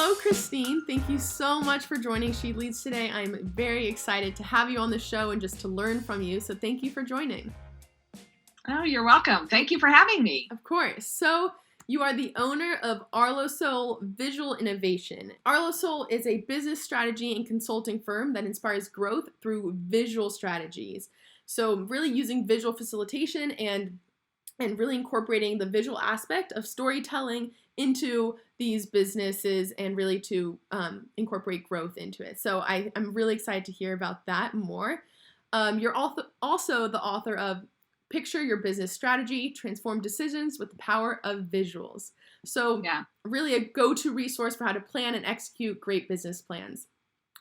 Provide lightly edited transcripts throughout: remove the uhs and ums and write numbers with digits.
Hello, Christine. Thank you so much for joining She Leads today. I'm very excited to have you on the show and just to learn from you. So thank you for joining. Oh, you're welcome. Thank you for having me. Of course. So you are the owner of Arlosoul Visual Innovation. Arlosoul is a business strategy and consulting firm that inspires growth through visual strategies. So really using visual facilitation and really incorporating the visual aspect of storytelling into these businesses and really to incorporate growth into it. So I'm really excited to hear about that more. You're also the author of Picture Your Business Strategy, Transform Decisions with the Power of Visuals. So really a go-to resource for how to plan and execute great business plans.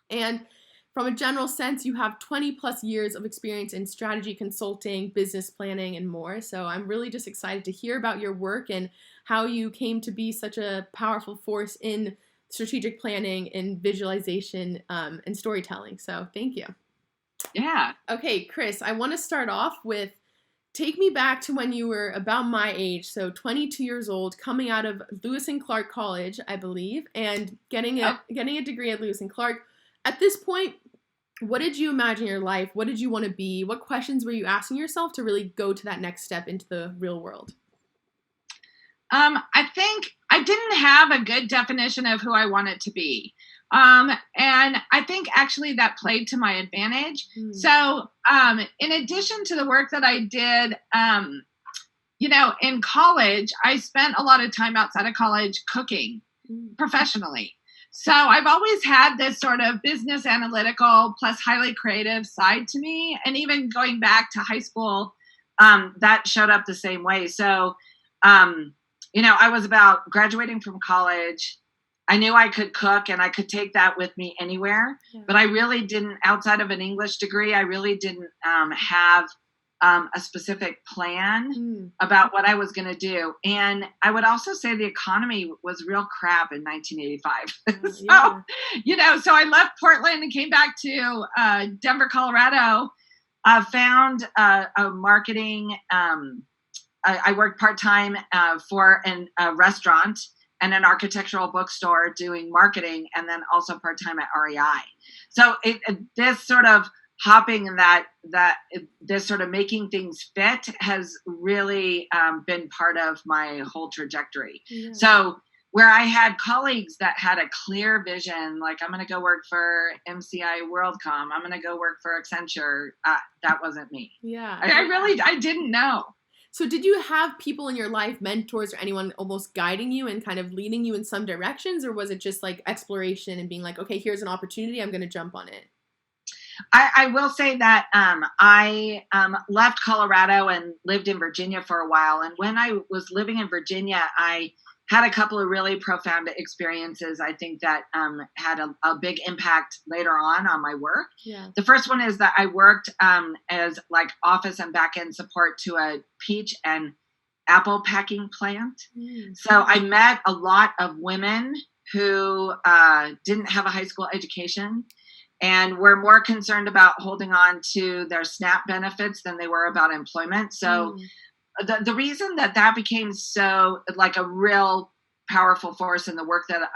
And from a general sense, you have 20 plus years of experience in strategy consulting, business planning, and more. So I'm really just excited to hear about your work and how you came to be such a powerful force in strategic planning and visualization and storytelling. So thank you. Yeah. Okay, Chris, I want to start off with take me back to when you were about my age, so 22 years old, coming out of Lewis and Clark College, I believe, and getting a degree at Lewis and Clark. At this point, what did you imagine your life? What did you want to be? What questions were you asking yourself to really go to that next step into the real world? I think I didn't have a good definition of who I wanted to be. And I think actually that played to my advantage. So in addition to the work that I did, in college, I spent a lot of time outside of college cooking professionally. So I've always had this sort of business analytical plus highly creative side to me. And even going back to high school, that showed up the same way. So, I was about graduating from college. I knew I could cook and I could take that with me anywhere, but I really didn't, outside of an English degree, I really didn't have a specific plan about what I was going to do. And I would also say the economy was real crap in 1985. So I left Portland and came back to Denver, Colorado, found a marketing. I worked part-time for a restaurant and an architectural bookstore doing marketing, and then also part-time at REI. So this sort of hopping and this sort of making things fit has really been part of my whole trajectory. Yeah. So where I had colleagues that had a clear vision, like I'm going to go work for MCI WorldCom, I'm going to go work for Accenture, that wasn't me. Yeah. I didn't know. So did you have people in your life, mentors or anyone almost guiding you and kind of leading you in some directions? Or was it just like exploration and being like, okay, here's an opportunity, I'm going to jump on it? I will say that I left Colorado and lived in Virginia for a while. And when I was living in Virginia, I had a couple of really profound experiences, I think, that had a big impact later on my work. Yeah. The first one is that I worked as like office and back-end support to a peach and apple packing plant. So I met a lot of women who didn't have a high school education and were more concerned about holding on to their SNAP benefits than they were about employment. So the reason that became so like a real powerful force in the work that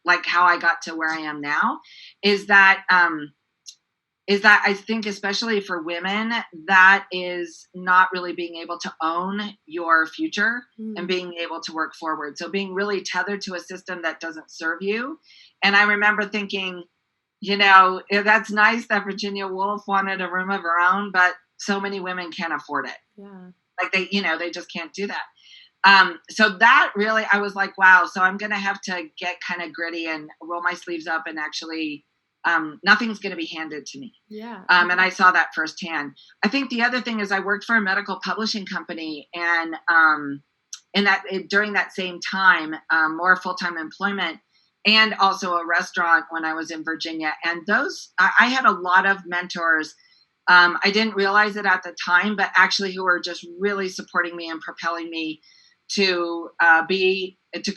like how I got to where I am now is that I think especially for women, that is not really being able to own your future and being able to work forward. So being really tethered to a system that doesn't serve you. And I remember thinking, that's nice that Virginia Woolf wanted a room of her own, but so many women can't afford it. Yeah. Like they just can't do that. So that really, I was like, wow, so I'm going to have to get kind of gritty and roll my sleeves up and actually, nothing's going to be handed to me. Yeah. And I saw that firsthand. I think the other thing is I worked for a medical publishing company and during that same time, more full-time employment and also a restaurant when I was in Virginia. And I had a lot of mentors. I didn't realize it at the time, but actually who were just really supporting me and propelling me to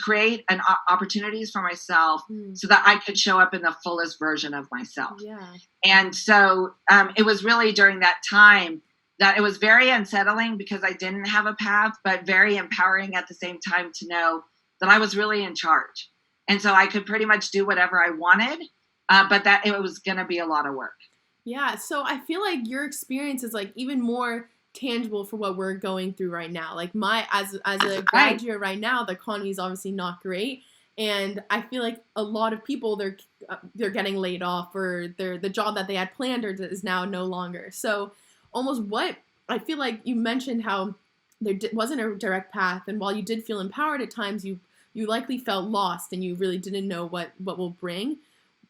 create opportunities for myself so that I could show up in the fullest version of myself. Yeah. And so it was really during that time that it was very unsettling because I didn't have a path, but very empowering at the same time to know that I was really in charge. And so I could pretty much do whatever I wanted, but that it was going to be a lot of work. Yeah. So I feel like your experience is like even more tangible for what we're going through right now. Like as a graduate right now, the economy is obviously not great. And I feel like a lot of people they're getting laid off, or the job that they had planned is now no longer. So almost what I feel like you mentioned how there wasn't a direct path, and while you did feel empowered at times, you likely felt lost and you really didn't know what will bring.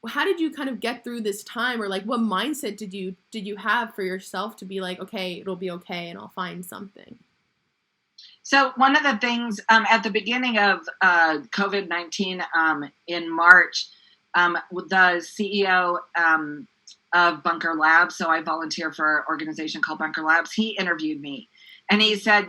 How did you kind of get through this time, or like what mindset did you have for yourself to be like, okay, it'll be okay and I'll find something? So one of the things at the beginning of COVID-19 in March, the CEO of Bunker Labs, so I volunteer for an organization called Bunker Labs, he interviewed me. And he said,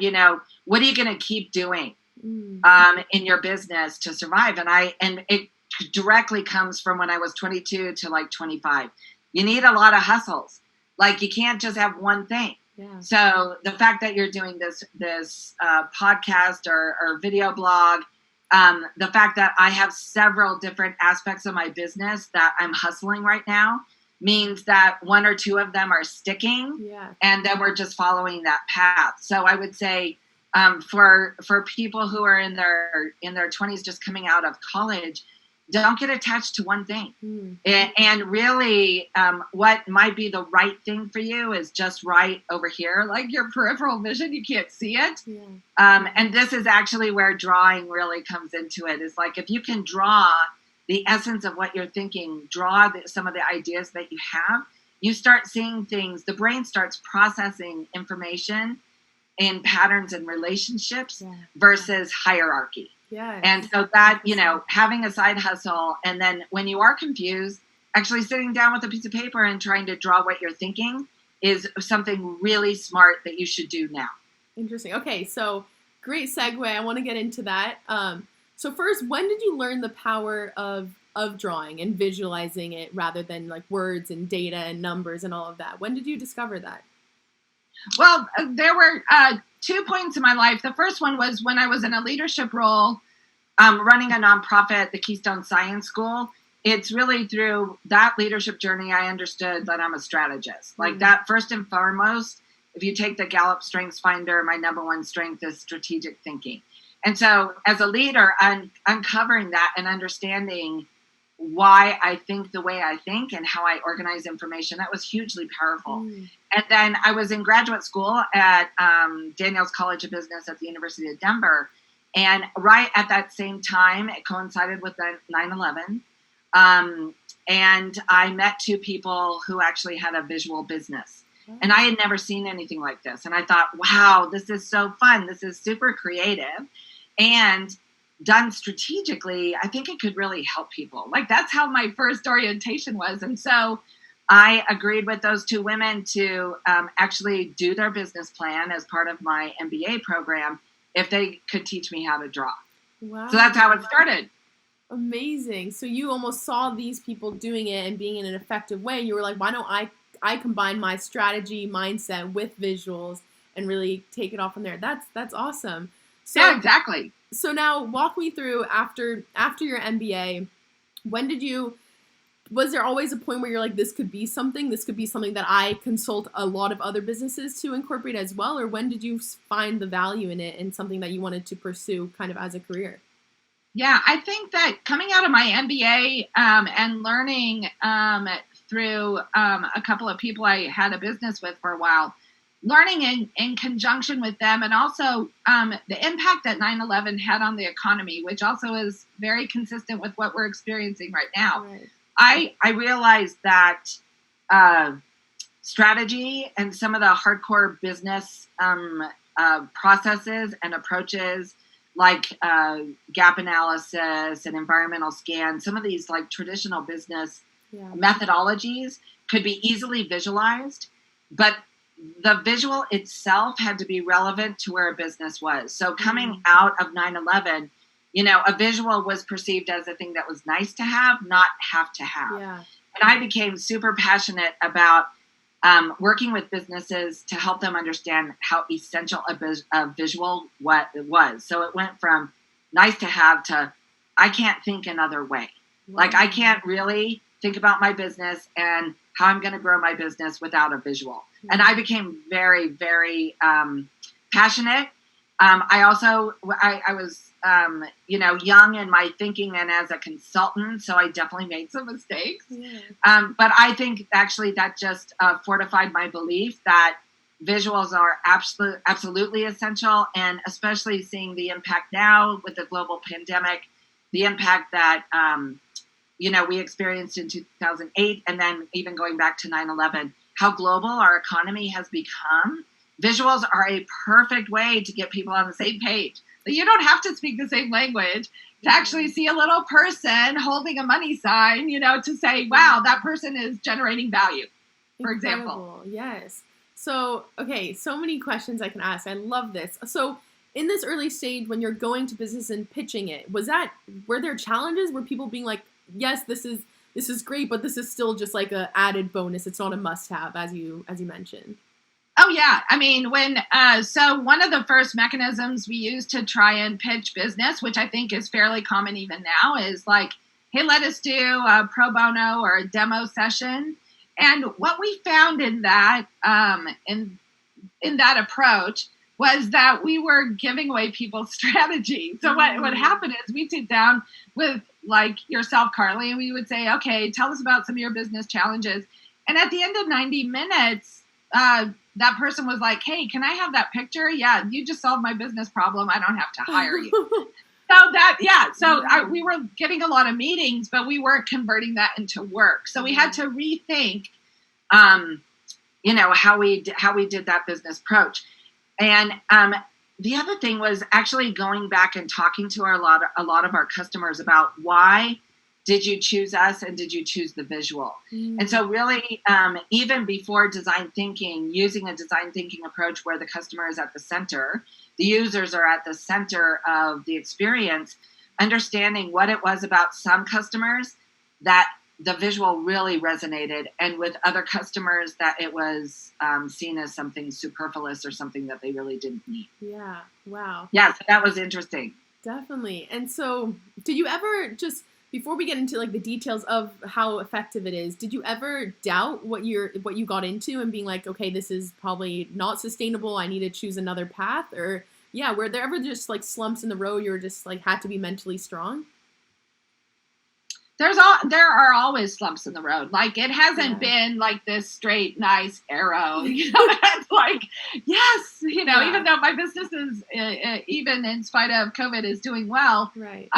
what are you going to keep doing in your business to survive? And it directly comes from when I was 22 to like 25. You need a lot of hustles. Like you can't just have one thing. Yeah. So the fact that you're doing this podcast or video blog, the fact that I have several different aspects of my business that I'm hustling right now means that one or two of them are sticking, and then we're just following that path. So I would say for people who are in their 20s just coming out of college, don't get attached to one thing. And really what might be the right thing for you is just right over here, like your peripheral vision. You can't see it. And this is actually where drawing really comes into it. It's like if you can draw the essence of what you're thinking, draw some of the ideas that you have, you start seeing things. The brain starts processing information in patterns and relationships versus hierarchy. Yeah. And so that, having a side hustle, and then when you are confused, actually sitting down with a piece of paper and trying to draw what you're thinking is something really smart that you should do now. Interesting. Okay, so great segue. I want to get into that. So first, when did you learn the power of drawing and visualizing it rather than like words and data and numbers and all of that? When did you discover that? Well, there were 2 points in my life. The first one was when I was in a leadership role, running a nonprofit, the Keystone Science School. It's really through that leadership journey I understood that I'm a strategist. Like that, first and foremost, if you take the Gallup Strengths Finder, my number one strength is strategic thinking. And so as a leader, I'm uncovering that and understanding why I think the way I think and how I organize information. That was hugely powerful. And then I was in graduate school at Daniels College of Business at the University of Denver. And right at that same time, it coincided with 9/11. And I met two people who actually had a visual business. And I had never seen anything like this. And I thought, wow, this is so fun. This is super creative. And done strategically, I think it could really help people. Like that's how my first orientation was. And so I agreed with those two women to actually do their business plan as part of my MBA program if they could teach me how to draw. Wow. So that's how it started. Amazing. So you almost saw these people doing it and being in an effective way. You were like, why don't I combine my strategy mindset with visuals and really take it off from there? That's awesome. So, yeah, exactly. So now walk me through after your MBA, was there always a point where you're like, this could be something that I consult a lot of other businesses to incorporate as well? Or when did you find the value in it and something that you wanted to pursue kind of as a career? Yeah, I think that coming out of my MBA and learning through a couple of people I had a business with for a while, learning in conjunction with them, and also the impact that 9/11 had on the economy, which also is very consistent with what we're experiencing right now. Right. I realized that strategy and some of the hardcore business processes and approaches like gap analysis and environmental scan, some of these like traditional business methodologies could be easily visualized, but the visual itself had to be relevant to where a business was. So coming out of 9/11, a visual was perceived as a thing that was nice to have, not have to have. Yeah. And I became super passionate about working with businesses to help them understand how essential a visual what it was. So it went from nice to have to I can't think another way. Like I can't really think about my business and how I'm going to grow my business without a visual. And I became very, very passionate. I also, I was, young in my thinking and as a consultant, so I definitely made some mistakes. But I think actually that just fortified my belief that visuals are absolutely essential, and especially seeing the impact now with the global pandemic, the impact that, we experienced in 2008, and then even going back to 9/11, how global our economy has become. Visuals are a perfect way to get people on the same page. You don't have to speak the same language to actually see a little person holding a money sign, to say, wow, that person is generating value, for example. Yes. So, okay, so many questions I can ask. I love this. So, in this early stage, when you're going to business and pitching it, were there challenges? Were people being like, yes, this is great, but this is still just like a added bonus. It's not a must-have, as you mentioned. Oh yeah, I mean, so one of the first mechanisms we use to try and pitch business, which I think is fairly common even now, is like, hey, let us do a pro bono or a demo session. And what we found in that in that approach was that we were giving away people's strategy. So what happened is we'd sit down with like yourself, Carly, and we would say, okay, tell us about some of your business challenges. And at the end of 90 minutes, that person was like, hey, can I have that picture? Yeah, you just solved my business problem. I don't have to hire you. We were getting a lot of meetings, but we weren't converting that into work. So we had to rethink, how we did that business approach. And the other thing was actually going back and talking to a lot of our customers about why did you choose us and did you choose the visual? And so really, even before design thinking, using a design thinking approach where the customer is at the center, the users are at the center of the experience, understanding what it was about some customers that the visual really resonated, and with other customers that it was seen as something superfluous or something that they really didn't need. Yeah. Wow. Yeah. So that was interesting. Definitely. And so did you ever just, before we get into like the details of how effective it is, did you ever doubt what you got into and being like, okay, this is probably not sustainable, I need to choose another path? Or were there ever just like slumps in the road you were just like had to be mentally strong? There are always slumps in the road. Like it hasn't been like this straight, nice arrow, that's like, yes, even though my business is, even in spite of COVID, is doing well. Right.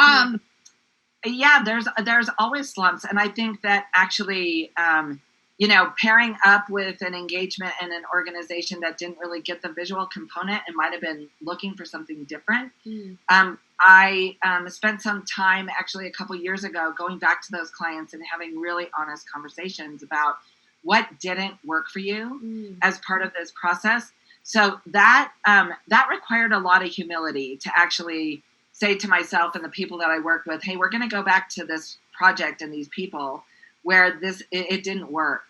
There's always slumps. And I think that actually, pairing up with an engagement and an organization that didn't really get the visual component and might have been looking for something different. I spent some time actually a couple years ago going back to those clients and having really honest conversations about what didn't work for you as part of this process. So that required a lot of humility to actually say to myself and the people that I worked with, hey, we're going to go back to this project and these people where it didn't work.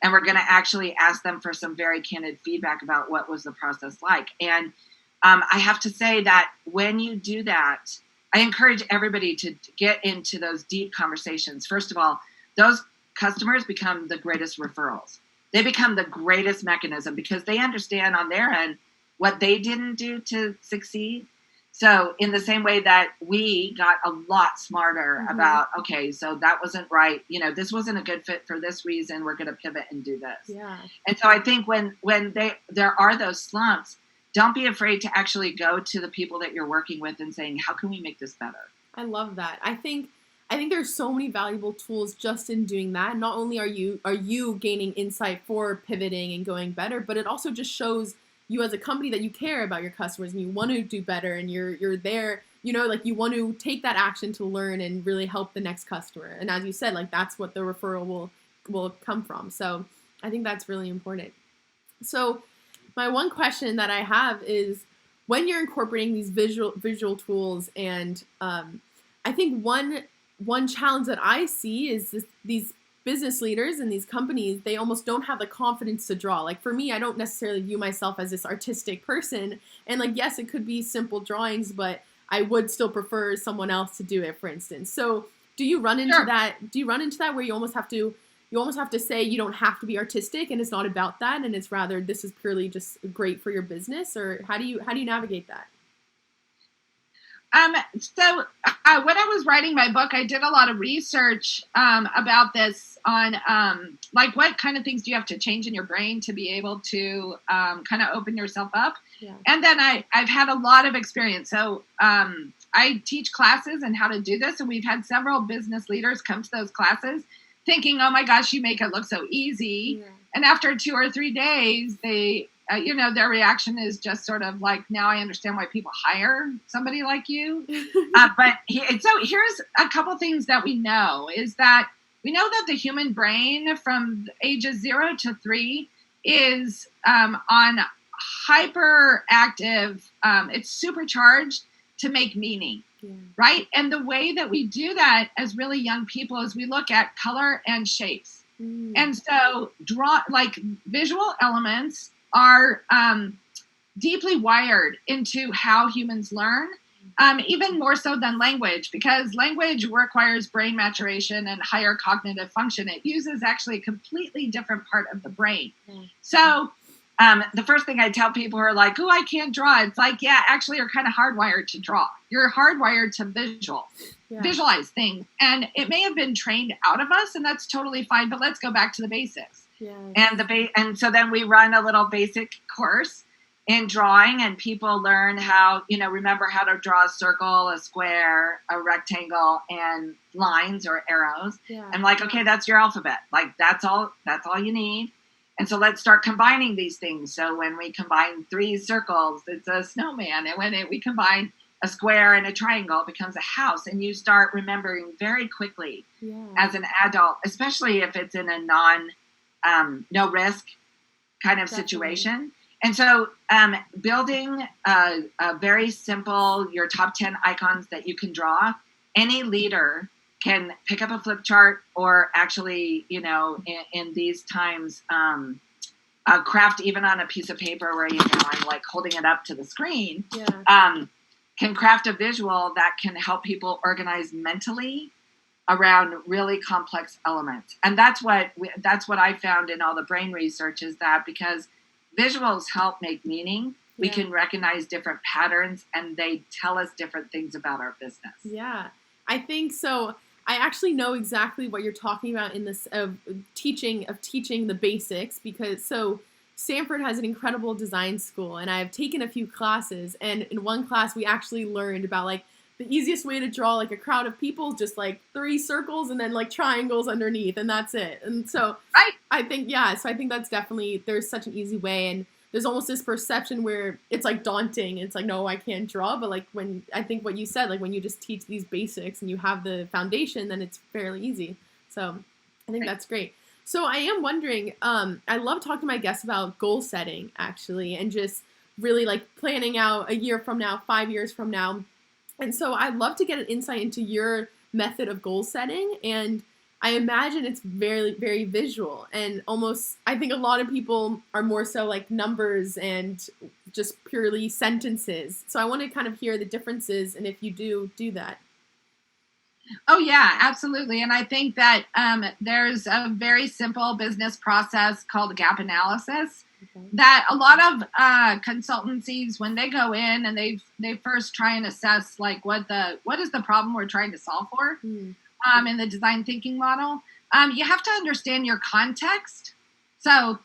And we're going to actually ask them for some very candid feedback about what was the process like. And I have to say that when you do that, I encourage everybody to get into those deep conversations. First of all, those customers become the greatest referrals. They become the greatest mechanism because they understand on their end what they didn't do to succeed. So in the same way that we got a lot smarter about, okay, so that wasn't right. This wasn't a good fit for this reason. We're going to pivot and do this. Yeah. And so I think when there are those slumps, don't be afraid to actually go to the people that you're working with and saying, how can we make this better? I love that. I think there's so many valuable tools just in doing that. Not only are you gaining insight for pivoting and going better, but it also just shows you as a company that you care about your customers and you want to do better and you're there, like you want to take that action to learn and really help the next customer. And as you said, like that's what the referral will come from. So I think that's really important. So my one question that I have is when you're incorporating these visual tools, and I think one challenge that I see is these business leaders and these companies, they almost don't have the confidence to draw. Like for me, I don't necessarily view myself as this artistic person. And like, yes, it could be simple drawings, but I would still prefer someone else to do it, for instance. So do you run into Sure. that? Do you run into that where you almost have to say you don't have to be artistic and it's not about that and it's rather this is purely just great for your business, or how do you navigate that? So when I was writing my book, I did a lot of research about this on like what kind of things do you have to change in your brain to be able to kind of open yourself up. Yeah. And then I've had a lot of experience. So I teach classes and how to do this. And we've had several business leaders come to those classes thinking, oh my gosh, you make it look so easy. Yeah. And after 2 or 3 days, they their reaction is just sort of like, now I understand why people hire somebody like you. So here's a couple things that we know is that we know that the human brain from ages 0 to 3 is on hyperactive. It's supercharged to make meaning. Yeah. Right. And the way that we do that as really young people is we look at color and shapes. And so visual elements are deeply wired into how humans learn, even more so than language, because language requires brain maturation and higher cognitive function. It uses actually a completely different part of the brain. So the first thing I tell people who are like, oh, I can't draw. It's like, yeah, actually you're kind of hardwired to draw. You're hardwired to visualize things. And it may have been trained out of us, and that's totally fine. But let's go back to the basics. Yeah. And so then we run a little basic course in drawing, and people learn how, remember how to draw a circle, a square, a rectangle, and lines or arrows. Yeah. And like, okay, that's your alphabet. Like that's all you need. And so let's start combining these things. So when we combine 3 circles, it's a snowman. And when we combine a square and a triangle, it becomes a house. And you start remembering very quickly as an adult, especially if it's in a no risk kind of situation. And so building a very simple, your top 10 icons that you can draw, any leader can pick up a flip chart or actually, in these times, craft even on a piece of paper where, I'm like holding it up to the screen, can craft a visual that can help people organize mentally around really complex elements. And that's what I found in all the brain research is that because visuals help make meaning, we can recognize different patterns and they tell us different things about our business. Yeah, I think so. I actually know exactly what you're talking about in this of teaching the basics, because Stanford has an incredible design school and I've taken a few classes, and in one class we actually learned about like the easiest way to draw like a crowd of people, just like 3 circles and then like triangles underneath, and that's it. And so I think that's definitely, there's such an easy way, and there's almost this perception where it's like daunting. It's like, no, I can't draw. But like when I think what you said, like when you just teach these basics and you have the foundation, then it's fairly easy. So I think that's great. So I am wondering, I love talking to my guests about goal setting actually, and just really like planning out a year from now, 5 years from now. And so I'd love to get an insight into your method of goal setting. And I imagine it's very, very visual, and almost, I think a lot of people are more so like numbers and just purely sentences. So I want to kind of hear the differences, and if you do that. Oh yeah, absolutely. And I think that there's a very simple business process called gap analysis that a lot of consultancies, when they go in and they first try and assess like what is the problem we're trying to solve for. In the design thinking model, you have to understand your context. So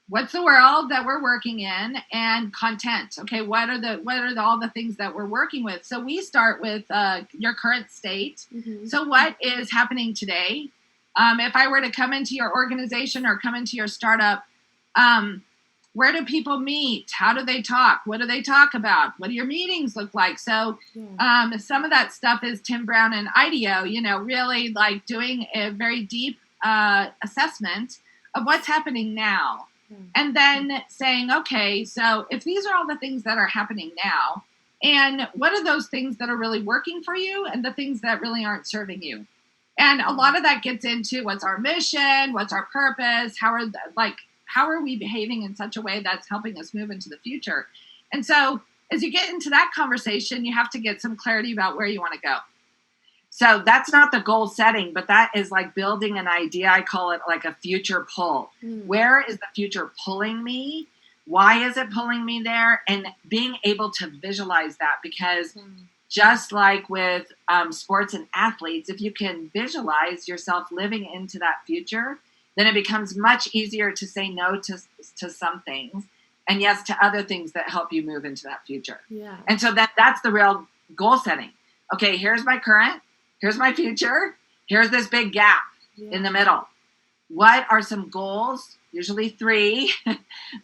what's the world that we're working in, and content? Okay, what are all the things that we're working with? So we start with your current state. So what is happening today? If I were to come into your organization or come into your startup, where do people meet? How do they talk? What do they talk about? What do your meetings look like? So some of that stuff is Tim Brown and IDEO, really like doing a very deep assessment of what's happening now. And then saying, okay, so if these are all the things that are happening now, and what are those things that are really working for you and the things that really aren't serving you? And a lot of that gets into what's our mission, what's our purpose, how are we behaving in such a way that's helping us move into the future? And so as you get into that conversation, you have to get some clarity about where you want to go. So that's not the goal setting, but that is like building an idea. I call it like a future pull. Where is the future pulling me? Why is it pulling me there? And being able to visualize that, because just like with sports and athletes, if you can visualize yourself living into that future, then it becomes much easier to say no to some things and yes to other things that help you move into that future. Yeah. And so that's the real goal setting. Okay, here's my current, here's my future, here's this big gap in the middle. What are some goals, usually 3,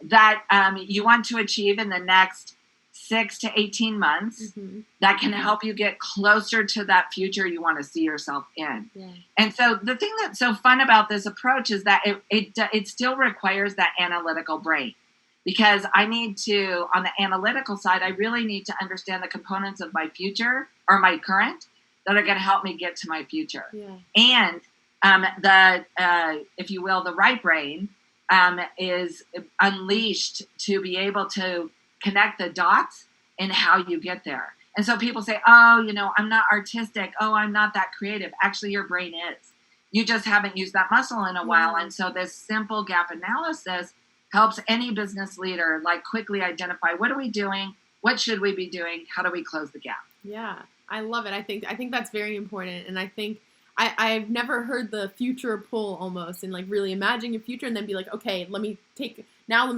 that you want to achieve in the next 6 to 18 months that can help you get closer to that future you want to see yourself in? Yeah. And so the thing that's so fun about this approach is that it still requires that analytical brain, because I need to, on the analytical side, I really need to understand the components of my future or my current that are going to help me get to my future. Yeah. And if you will, the right brain is unleashed to be able to connect the dots in how you get there. And so people say, oh, I'm not artistic. Oh, I'm not that creative. Actually, your brain is. You just haven't used that muscle in a while. And so this simple gap analysis helps any business leader like quickly identify, what are we doing? What should we be doing? How do we close the gap? Yeah, I love it. I think that's very important. And I think I've never heard the future pull almost, and like really imagining a future and then be like, okay, let me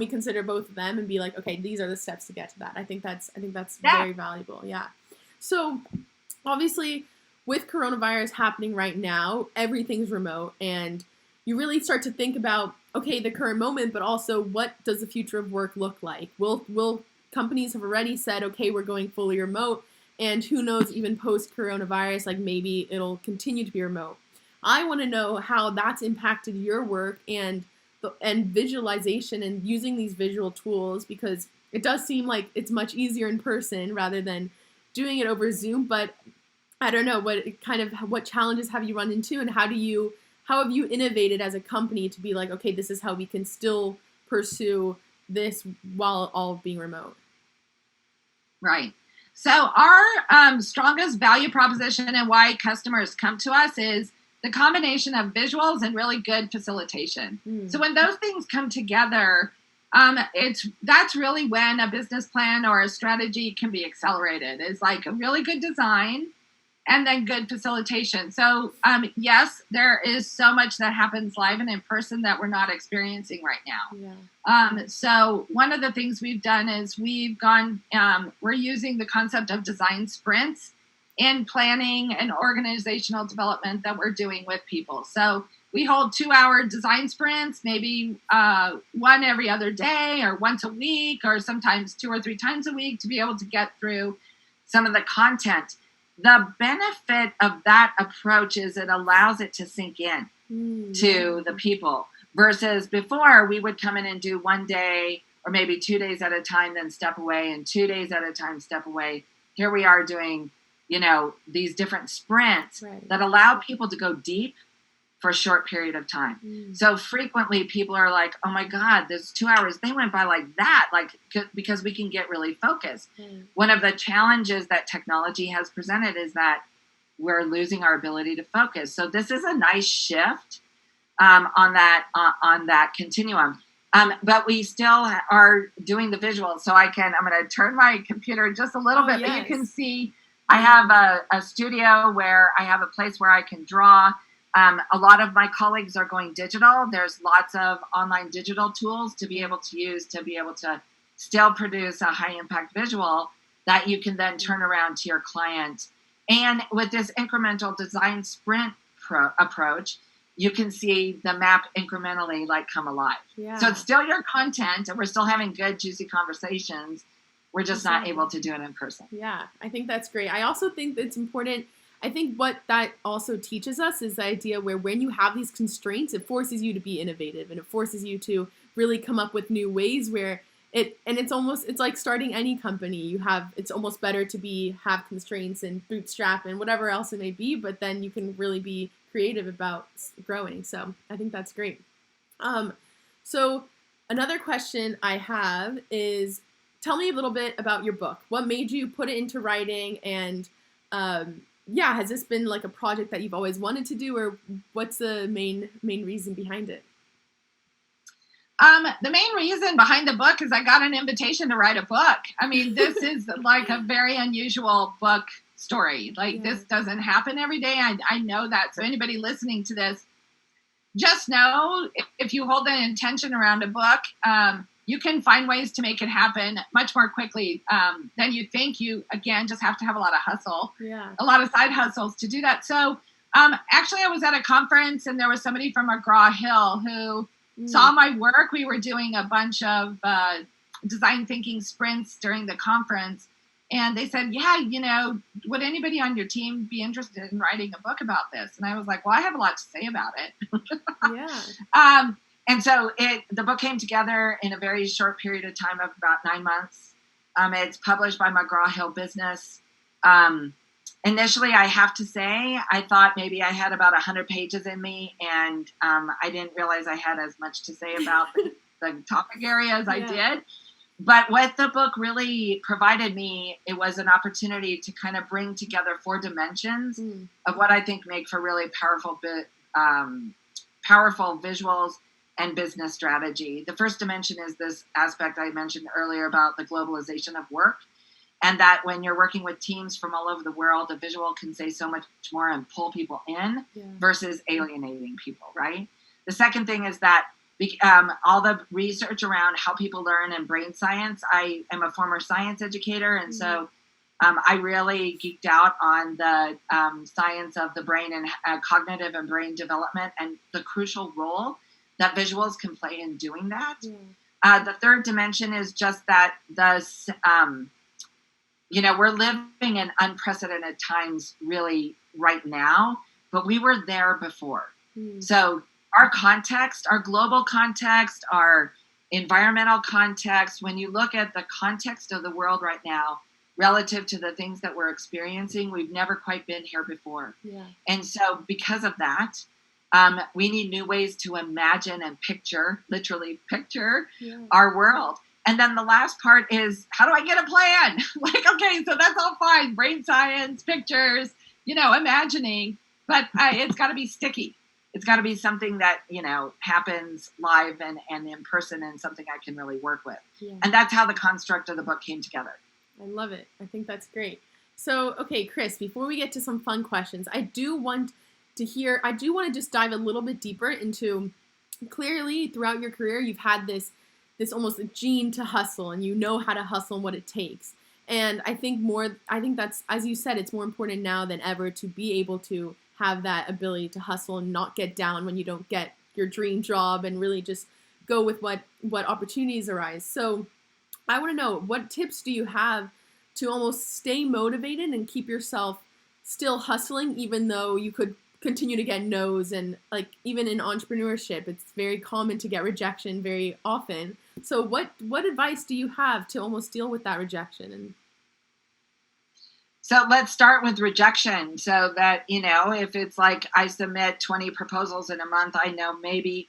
consider both of them and be like, okay, these are the steps to get to that. I think that's very valuable. Yeah. So obviously with coronavirus happening right now, everything's remote, and you really start to think about, okay, the current moment, but also what does the future of work look like? Will companies have already said, okay, we're going fully remote, and who knows, even post-coronavirus, like maybe it'll continue to be remote. I want to know how that's impacted your work and visualization and using these visual tools, because it does seem like it's much easier in person rather than doing it over Zoom. But I don't know, what challenges have you run into, and how have you innovated as a company to be like, okay, this is how we can still pursue this while all being remote? Right. So our strongest value proposition and why customers come to us is the combination of visuals and really good facilitation. So when those things come together, that's really when a business plan or a strategy can be accelerated. It's like a really good design and then good facilitation. So yes, there is so much that happens live and in person that we're not experiencing right now. Yeah. So one of the things we've done is we're using the concept of design sprints in planning and organizational development that we're doing with people. So we hold 2-hour design sprints, maybe one every other day or once a week, or sometimes 2 or 3 times a week, to be able to get through some of the content. The benefit of that approach is it allows it to sink in to the people, versus before we would come in and do 1 day or maybe 2 days at a time, then step away, and 2 days at a time, step away. Here we are doing, these different sprints that allow people to go deep for a short period of time. So frequently people are like, oh my God, those 2 hours, they went by like that, because we can get really focused. One of the challenges that technology has presented is that we're losing our ability to focus. So this is a nice shift on that continuum. But we still are doing the visuals. So I'm going to turn my computer just a little bit, but you can see I have a studio where I have a place where I can draw. A lot of my colleagues are going digital. There's lots of online digital tools to be able to use to be able to still produce a high impact visual that you can then turn around to your client. And with this incremental design sprint approach, you can see the map incrementally come alive. Yeah. So it's still your content, and we're still having good, juicy conversations. We're just not able to do it in person. Yeah, I think that's great. I also think it's important. I think what that also teaches us is the idea where when you have these constraints, it forces you to be innovative, and it forces you to really come up with new ways where it's like starting any company. It's almost better to have constraints and bootstrap and whatever else it may be, but then you can really be creative about growing. So I think that's great. So another question I have is, tell me a little bit about your book. What made you put it into writing? And has this been like a project that you've always wanted to do, or what's the main reason behind it? The main reason behind the book is I got an invitation to write a book. I mean, this is like a very unusual book story. Like, this doesn't happen every day. I know that. So anybody listening to this, just know if you hold an intention around a book, you can find ways to make it happen much more quickly than you think. You, again, just have to have a lot of hustle, a lot of side hustles to do that. So actually, I was at a conference, and there was somebody from McGraw-Hill who saw my work. We were doing a bunch of design thinking sprints during the conference. And they said, would anybody on your team be interested in writing a book about this? And I was like, well, I have a lot to say about it. And so the book came together in a very short period of time of about 9 months. It's published by McGraw-Hill Business. Initially, I have to say, I thought maybe I had about 100 pages in me, and I didn't realize I had as much to say about the topic area as I did. But what the book really provided me, it was an opportunity to kind of bring together 4 dimensions of what I think make for really powerful visuals and business strategy. The first dimension is this aspect I mentioned earlier about the globalization of work. And that when you're working with teams from all over the world, a visual can say so much more and pull people in versus alienating people, right? The second thing is that all the research around how people learn and brain science, I am a former science educator. And so I really geeked out on the science of the brain and cognitive and brain development and the crucial role that visuals can play in doing that. The third dimension is just that we're living in unprecedented times really right now, but we were there before. So our context, our global context, our environmental context, when you look at the context of the world right now, relative to the things that we're experiencing, we've never quite been here before. And so because of that, we need new ways to imagine and literally picture our world. And then the last part is, how do I get a plan? Okay, so that's all fine. Brain science, pictures, imagining, but it's got to be sticky. It's got to be something that, happens live and in person and something I can really work with. And that's how the construct of the book came together. I love it. I think that's great. So, okay, Chris, before we get to some fun questions, I do want to just dive a little bit deeper into, clearly throughout your career, you've had this almost a gene to hustle, and you know how to hustle and what it takes. And I think that's, as you said, it's more important now than ever to be able to have that ability to hustle and not get down when you don't get your dream job, and really just go with what opportunities arise. So I want to know, what tips do you have to almost stay motivated and keep yourself still hustling, even though you could continue to get no's? And like, even in entrepreneurship, it's very common to get rejection very often. So what advice do you have to almost deal with that rejection? So let's start with rejection, so that, if it's like I submit 20 proposals in a month, I know maybe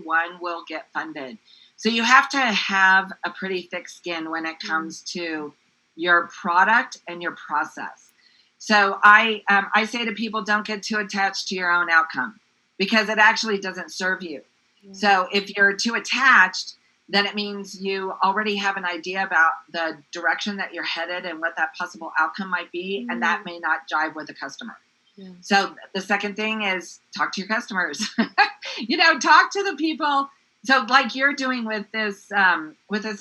one will get funded. So you have to have a pretty thick skin when it comes to your product and your process. So I say to people, don't get too attached to your own outcome, because it actually doesn't serve you. So if you're too attached, then it means you already have an idea about the direction that you're headed and what that possible outcome might be, and that may not jive with the customer. So the second thing is, talk to your customers. Talk to the people. So like you're doing with this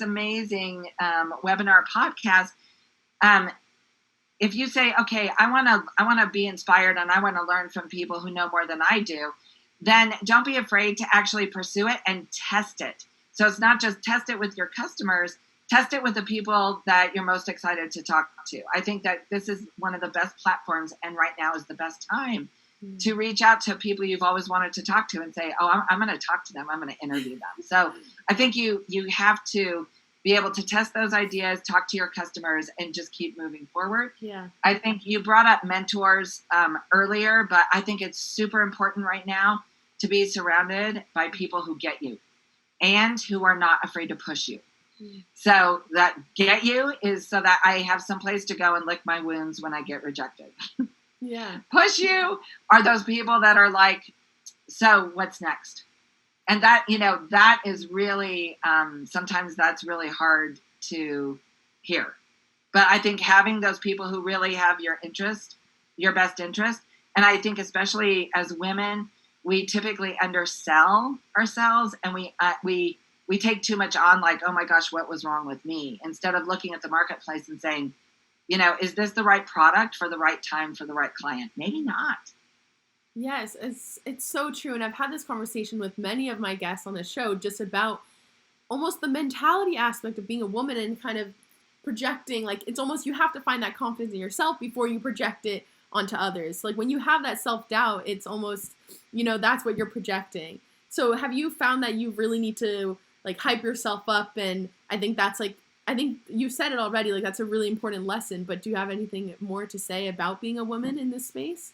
amazing webinar podcast, if you say, okay, I want to be inspired and I want to learn from people who know more than I do, then don't be afraid to actually pursue it and test it. So it's not just test it with your customers, test it with the people that you're most excited to talk to. I think that this is one of the best platforms, and right now is the best time to reach out to people you've always wanted to talk to and say, oh, I'm going to talk to them. I'm going to interview them. So I think you have to be able to test those ideas, talk to your customers, and just keep moving forward. I think you brought up mentors earlier, but I think it's super important right now to be surrounded by people who get you and who are not afraid to push you. So that get you is so that I have some place to go and lick my wounds when I get rejected. Yeah. Push you are those people that are like, so what's next? And that, that is really, sometimes that's really hard to hear. But I think having those people who really have your interest, your best interest, and I think especially as women, we typically undersell ourselves, and we take too much on, like, oh my gosh, what was wrong with me? Instead of looking at the marketplace and saying, is this the right product for the right time for the right client? Maybe not. Yes, it's so true. And I've had this conversation with many of my guests on the show just about almost the mentality aspect of being a woman and kind of projecting, like, it's almost, you have to find that confidence in yourself before you project it onto others. Like, when you have that self-doubt, it's almost, that's what you're projecting. So have you found that you really need to, like, hype yourself up? And I think that's, like, I think you said it already, like, that's a really important lesson, but do you have anything more to say about being a woman in this space?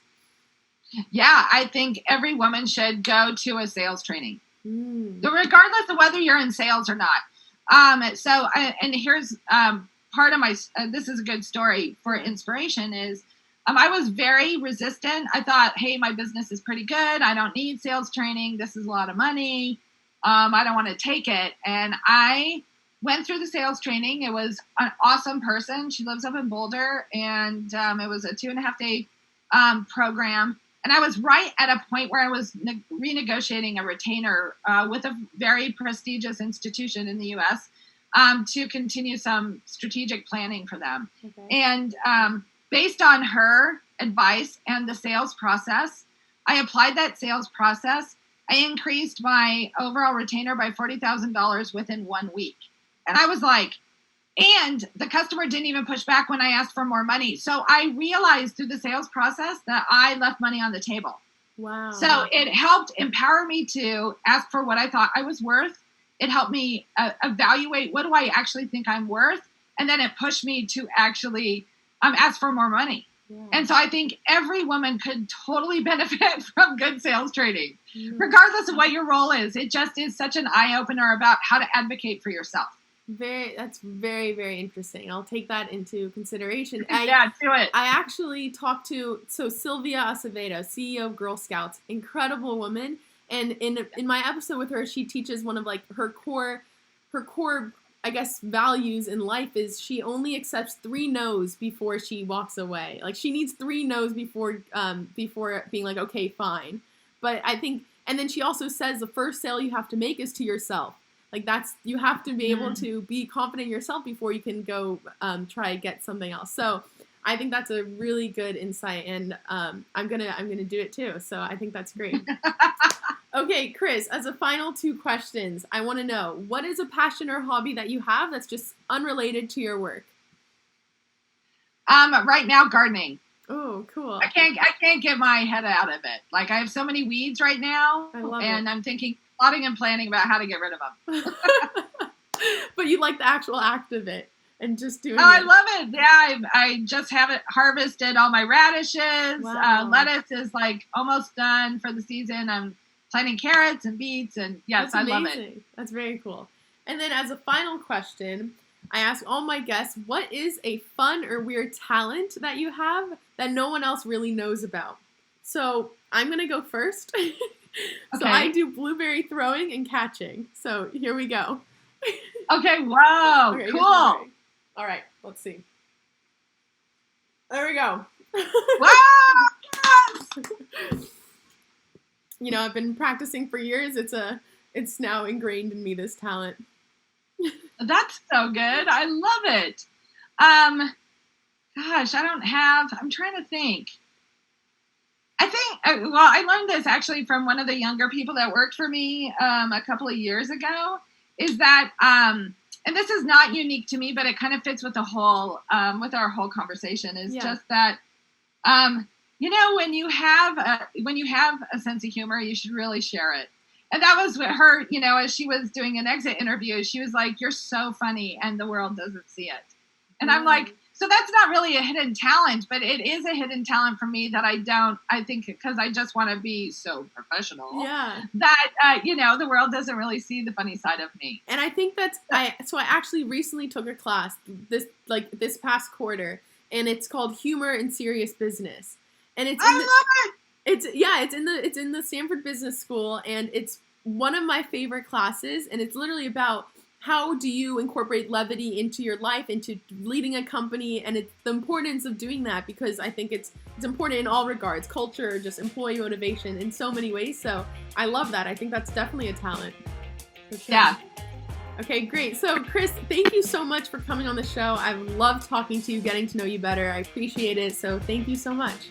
Yeah, I think every woman should go to a sales training, regardless of whether you're in sales or not. And here's part of my, this is a good story for inspiration is, I was very resistant. I thought, hey, my business is pretty good. I don't need sales training. This is a lot of money. I don't want to take it. And I went through the sales training. It was an awesome person. She lives up in Boulder, and it was a 2.5-day program. And I was right at a point where I was renegotiating a retainer with a very prestigious institution in the U.S. To continue some strategic planning for them. Okay. And based on her advice and the sales process, I applied that sales process. I increased my overall retainer by $40,000 within 1 week. And I was like, and the customer didn't even push back when I asked for more money. So I realized through the sales process that I left money on the table. Wow. So it helped empower me to ask for what I thought I was worth. It helped me evaluate what do I actually think I'm worth. And then it pushed me to actually ask for more money. Yeah. And so I think every woman could totally benefit from good sales training, regardless of what your role is. It just is such an eye-opener about how to advocate for yourself. That's very, very interesting. I'll take that into consideration. Do it. I actually talked to Sylvia Acevedo, CEO of Girl Scouts, incredible woman. And in my episode with her, she teaches one of like her core, I guess, values in life is she only accepts 3 no's before she walks away. Like she needs 3 no's before being like, okay, fine. But I think, and then she also says the first sale you have to make is to yourself. Like you have to be able to be confident in yourself before you can go try to get something else. So I think that's a really good insight, and I'm gonna do it too. So I think that's great. Okay, Chris, as a final 2 questions, I want to know, what is a passion or hobby that you have that's just unrelated to your work? Right now, gardening. Oh, cool. I can't get my head out of it. Like I have so many weeds right now, and I'm plotting and planning about how to get rid of them. But you like the actual act of it and just doing it. I love it. Yeah, I just haven't harvested all my radishes. Wow. Lettuce is like almost done for the season. I'm planting carrots and beets, and yes, I love it. That's very cool. And then as a final question, I ask all my guests, what is a fun or weird talent that you have that no one else really knows about? So I'm going to go first. So Okay. I do blueberry throwing and catching. So here we go. Okay, wow, Okay, cool. all right, let's see. There we go. Wow! Yes! You know, I've been practicing for years. It's now ingrained in me, this talent. That's so good. I love it. Gosh, I'm trying to think. I think, I learned this actually from one of the younger people that worked for me a couple of years ago, is that, and this is not unique to me, but it kind of fits with the whole, with our whole conversation, is just that, when you have a sense of humor, you should really share it. And that was what her, as she was doing an exit interview, she was like, "You're so funny and the world doesn't see it." And I'm like, So that's not really a hidden talent, but it is a hidden talent for me that I think because I just want to be so professional that, the world doesn't really see the funny side of me. And I think I actually recently took a class this past quarter, and it's called Humor in Serious Business. And I love it. It's in the Stanford Business School, and it's one of my favorite classes, and it's literally about how do you incorporate levity into your life, into leading a company, and it's the importance of doing that, because I think it's important in all regards, culture, just employee motivation in so many ways. So I love that. I think that's definitely a talent. For sure. Yeah. Okay, great. So Chris, thank you so much for coming on the show. I've loved talking to you, getting to know you better. I appreciate it. So thank you so much.